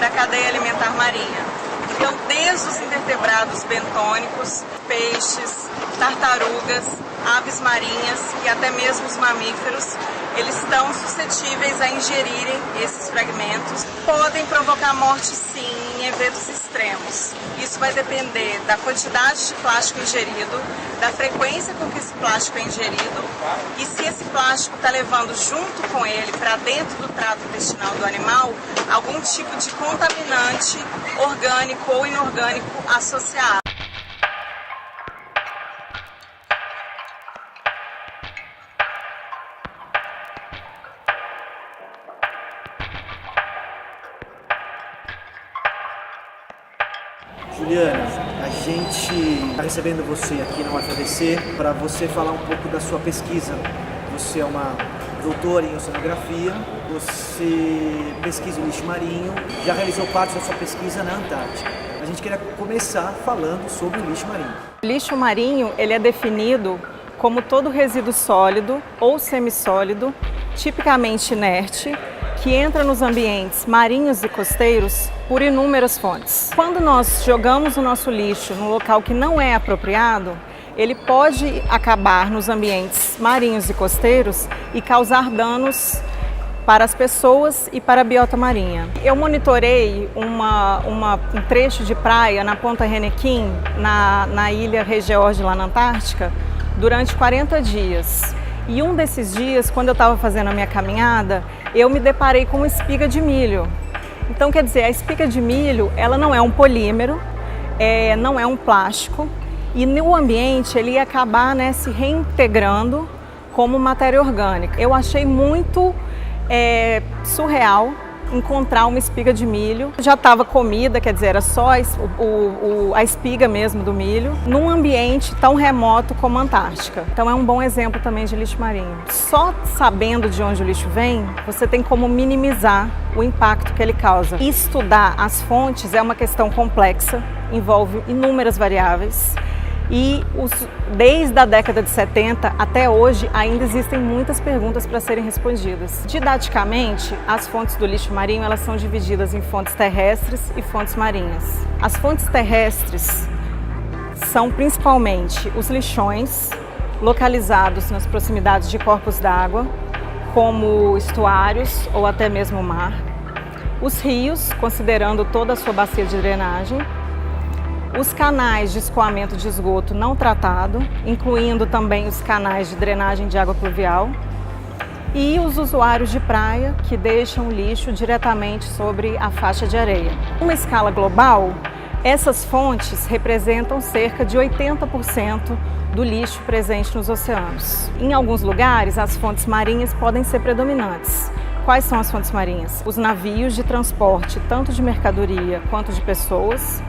da cadeia alimentar marinha. Então, desde os invertebrados bentônicos, peixes, tartarugas, aves marinhas e até mesmo os mamíferos, eles estão suscetíveis a ingerirem esses fragmentos. Podem provocar morte, sim, em eventos extremos. Isso vai depender da quantidade de plástico ingerido, da frequência com que esse plástico é ingerido e se esse plástico está levando junto com ele para dentro do trato intestinal do animal algum tipo de contaminante orgânico ou inorgânico associado. Juliana, a gente está recebendo você aqui na UFABC para você falar um pouco da sua pesquisa. Você é uma doutora em oceanografia, você pesquisa o lixo marinho, já realizou parte da sua pesquisa na Antártica. A gente queria começar falando sobre o lixo marinho. O lixo marinho ele é definido como todo resíduo sólido ou semissólido, tipicamente inerte, que entra nos ambientes marinhos e costeiros por inúmeras fontes. Quando nós jogamos o nosso lixo no local que não é apropriado, ele pode acabar nos ambientes marinhos e costeiros e causar danos para as pessoas e para a biota marinha. Eu monitorei um trecho de praia na Ponta Renequim, na ilha Regeorge, lá na Antártica, durante 40 dias. E um desses dias, quando eu estava fazendo a minha caminhada, eu me deparei com uma espiga de milho. Então, quer dizer, a espiga de milho, ela não é um polímero, não é um plástico, e no ambiente ele ia acabar, né, se reintegrando como matéria orgânica. Eu achei muito surreal encontrar uma espiga de milho. Já estava comida, quer dizer, era só a espiga mesmo do milho, num ambiente tão remoto como a Antártica. Então é um bom exemplo também de lixo marinho. Só sabendo de onde o lixo vem, você tem como minimizar o impacto que ele causa. Estudar as fontes é uma questão complexa, envolve inúmeras variáveis. E desde a década de 70 até hoje ainda existem muitas perguntas para serem respondidas. Didaticamente, as fontes do lixo marinho elas são divididas em fontes terrestres e fontes marinhas. As fontes terrestres são principalmente os lixões localizados nas proximidades de corpos d'água, como estuários ou até mesmo o mar. Os rios, considerando toda a sua bacia de drenagem. Os canais de escoamento de esgoto não tratado, incluindo também os canais de drenagem de água pluvial, e os usuários de praia que deixam lixo diretamente sobre a faixa de areia. Em uma escala global, essas fontes representam cerca de 80% do lixo presente nos oceanos. Em alguns lugares, as fontes marinhas podem ser predominantes. Quais são as fontes marinhas? Os navios de transporte, tanto de mercadoria quanto de pessoas,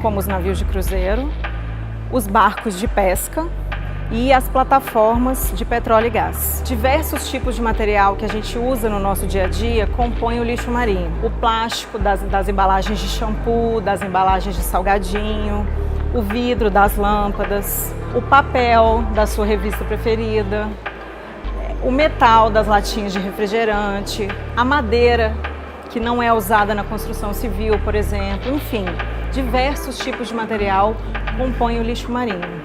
como os navios de cruzeiro, os barcos de pesca e as plataformas de petróleo e gás. Diversos tipos de material que a gente usa no nosso dia a dia compõem o lixo marinho. O plástico das embalagens de shampoo, das embalagens de salgadinho, o vidro das lâmpadas, o papel da sua revista preferida, o metal das latinhas de refrigerante, a madeira que não é usada na construção civil, por exemplo, enfim. Diversos tipos de material compõem o lixo marinho.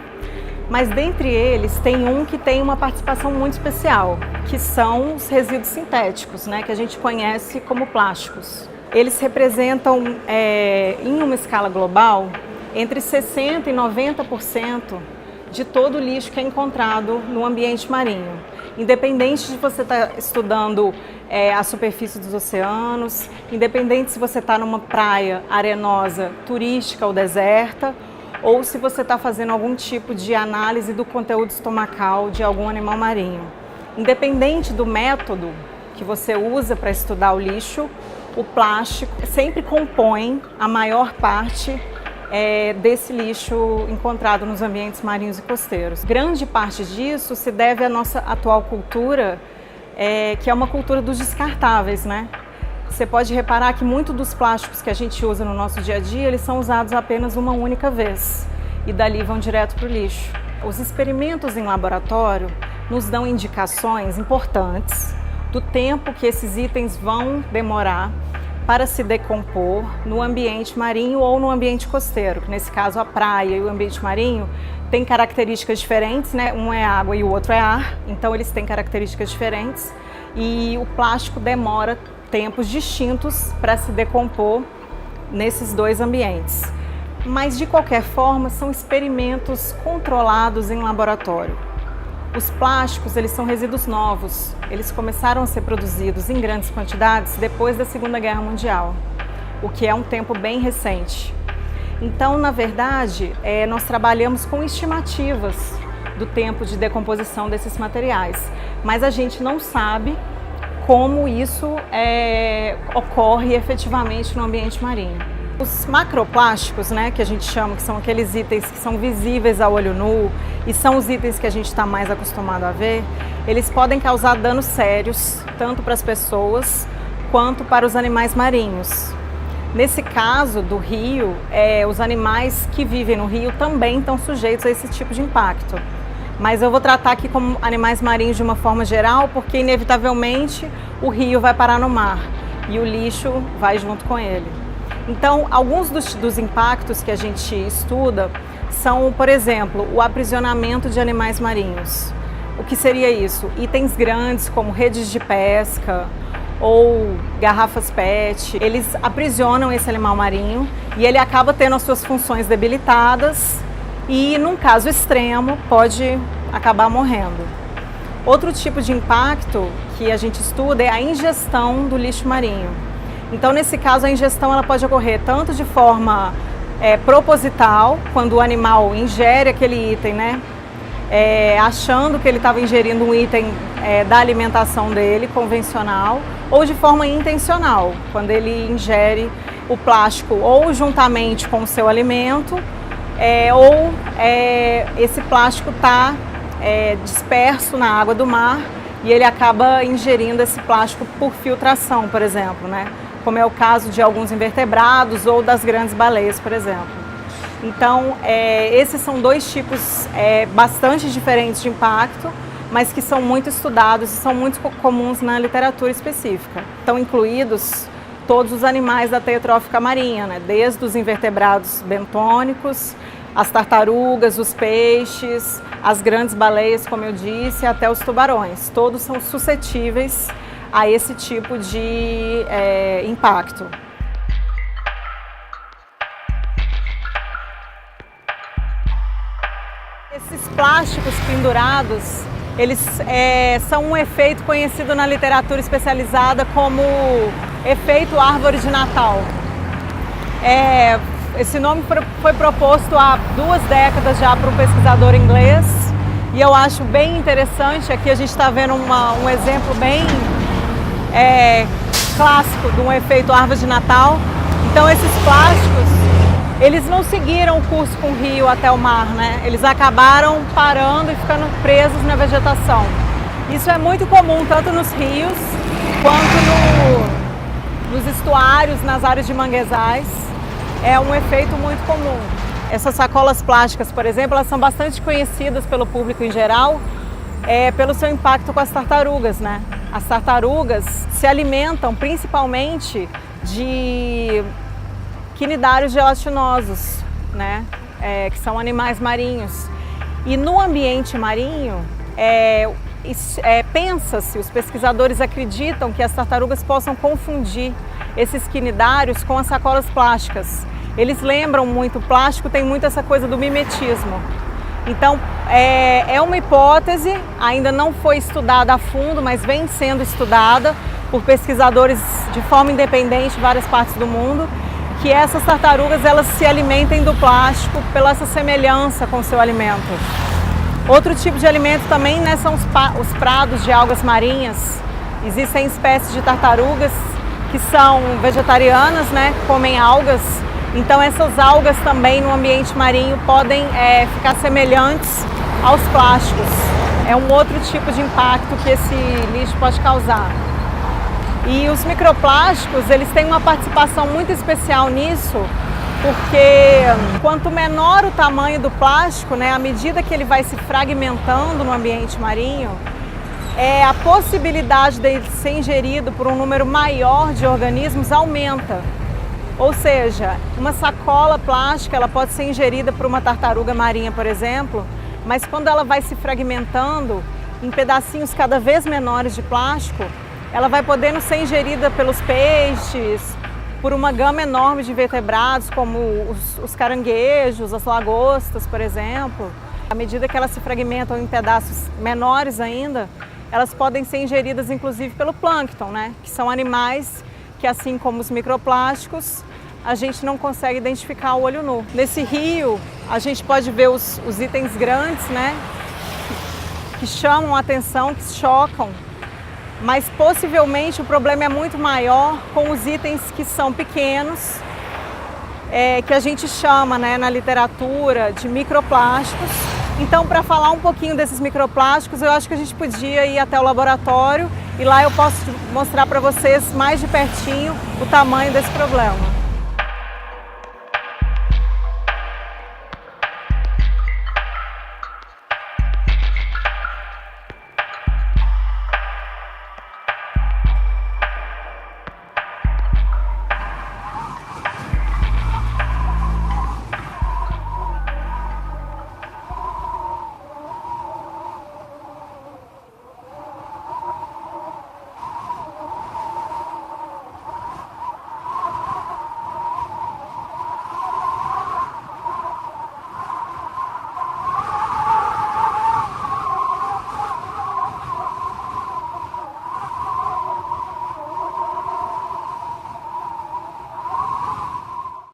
Mas dentre eles tem um que tem uma participação muito especial, que são os resíduos sintéticos, né, que a gente conhece como plásticos. Eles representam, em uma escala global, entre 60% e 90% de todo o lixo que é encontrado no ambiente marinho. Independente de você estar estudando a superfície dos oceanos, independente se você está numa praia arenosa, turística ou deserta, ou se você está fazendo algum tipo de análise do conteúdo estomacal de algum animal marinho. Independente do método que você usa para estudar o lixo, o plástico sempre compõe a maior parte desse lixo encontrado nos ambientes marinhos e costeiros. Grande parte disso se deve à nossa atual cultura, que é uma cultura dos descartáveis, né? Você pode reparar que muitos dos plásticos que a gente usa no nosso dia a dia, eles são usados apenas uma única vez e dali vão direto para o lixo. Os experimentos em laboratório nos dão indicações importantes do tempo que esses itens vão demorar para se decompor no ambiente marinho ou no ambiente costeiro, que nesse caso a praia e o ambiente marinho têm características diferentes, né? Um é água e o outro é ar, então eles têm características diferentes e o plástico demora tempos distintos para se decompor nesses dois ambientes. Mas de qualquer forma são experimentos controlados em laboratório. Os plásticos, eles são resíduos novos, eles começaram a ser produzidos em grandes quantidades depois da Segunda Guerra Mundial, o que é um tempo bem recente. Então, na verdade, nós trabalhamos com estimativas do tempo de decomposição desses materiais, mas a gente não sabe como isso ocorre efetivamente no ambiente marinho. Os macroplásticos, né, que a gente chama, que são aqueles itens que são visíveis a olho nu e são os itens que a gente está mais acostumado a ver, eles podem causar danos sérios, tanto para as pessoas quanto para os animais marinhos. Nesse caso do rio, os animais que vivem no rio também estão sujeitos a esse tipo de impacto. Mas eu vou tratar aqui como animais marinhos de uma forma geral, porque inevitavelmente o rio vai parar no mar e o lixo vai junto com ele. Então, alguns dos impactos que a gente estuda são, por exemplo, o aprisionamento de animais marinhos. O que seria isso? Itens grandes como redes de pesca ou garrafas PET, eles aprisionam esse animal marinho e ele acaba tendo as suas funções debilitadas e, num caso extremo, pode acabar morrendo. Outro tipo de impacto que a gente estuda é a ingestão do lixo marinho. Então, nesse caso, a ingestão ela pode ocorrer tanto de forma proposital, quando o animal ingere aquele item, né, achando que ele estava ingerindo um item da alimentação dele, convencional, ou de forma intencional, quando ele ingere o plástico ou juntamente com o seu alimento, ou esse plástico está disperso na água do mar e ele acaba ingerindo esse plástico por filtração, por exemplo, né? Como é o caso de alguns invertebrados ou das grandes baleias, por exemplo. Então, esses são dois tipos bastante diferentes de impacto, mas que são muito estudados e são muito comuns na literatura específica. Estão incluídos todos os animais da teia trófica marinha, né? Desde os invertebrados bentônicos, as tartarugas, os peixes, as grandes baleias, como eu disse, até os tubarões. Todos são suscetíveis a esse tipo de impacto. Esses plásticos pendurados, eles são um efeito conhecido na literatura especializada como efeito árvore de Natal. Esse nome foi proposto há 2 décadas já para um pesquisador inglês e eu acho bem interessante. Aqui a gente está vendo um exemplo bem clássico de um efeito árvore de Natal. Então esses plásticos, eles não seguiram o curso com o rio até o mar, né? Eles acabaram parando e ficando presos na vegetação. Isso é muito comum tanto nos rios quanto nos estuários, nas áreas de manguezais. É um efeito muito comum. Essas sacolas plásticas, por exemplo, elas são bastante conhecidas pelo público em geral, pelo seu impacto com as tartarugas, né? As tartarugas se alimentam principalmente de quinidários gelatinosos, né? Que são animais marinhos. E no ambiente marinho, pensa-se, os pesquisadores acreditam que as tartarugas possam confundir esses quinidários com as sacolas plásticas. Eles lembram muito, o plástico tem muito essa coisa do mimetismo. Então, é uma hipótese, ainda não foi estudada a fundo, mas vem sendo estudada por pesquisadores de forma independente em várias partes do mundo, que essas tartarugas elas se alimentem do plástico pela essa semelhança com o seu alimento. Outro tipo de alimento também, né, são os prados de algas marinhas. Existem espécies de tartarugas que são vegetarianas, né, comem algas. Então essas algas também no ambiente marinho podem ficar semelhantes aos plásticos. É um outro tipo de impacto que esse lixo pode causar. E os microplásticos, eles têm uma participação muito especial nisso, porque quanto menor o tamanho do plástico, né, à medida que ele vai se fragmentando no ambiente marinho, a possibilidade de ser ingerido por um número maior de organismos aumenta. Ou seja, uma sacola plástica ela pode ser ingerida por uma tartaruga marinha, por exemplo, mas quando ela vai se fragmentando em pedacinhos cada vez menores de plástico, ela vai podendo ser ingerida pelos peixes, por uma gama enorme de invertebrados, como os caranguejos, as lagostas, por exemplo. À medida que elas se fragmentam em pedaços menores ainda, elas podem ser ingeridas inclusive pelo plâncton, né? Que são animais que, assim como os microplásticos, a gente não consegue identificar o olho nu. Nesse rio, a gente pode ver os itens grandes, né? Que chamam a atenção, que chocam, mas possivelmente o problema é muito maior com os itens que são pequenos, que a gente chama, né, na literatura de microplásticos. Então, para falar um pouquinho desses microplásticos, eu acho que a gente podia ir até o laboratório e lá eu posso mostrar para vocês mais de pertinho o tamanho desse problema.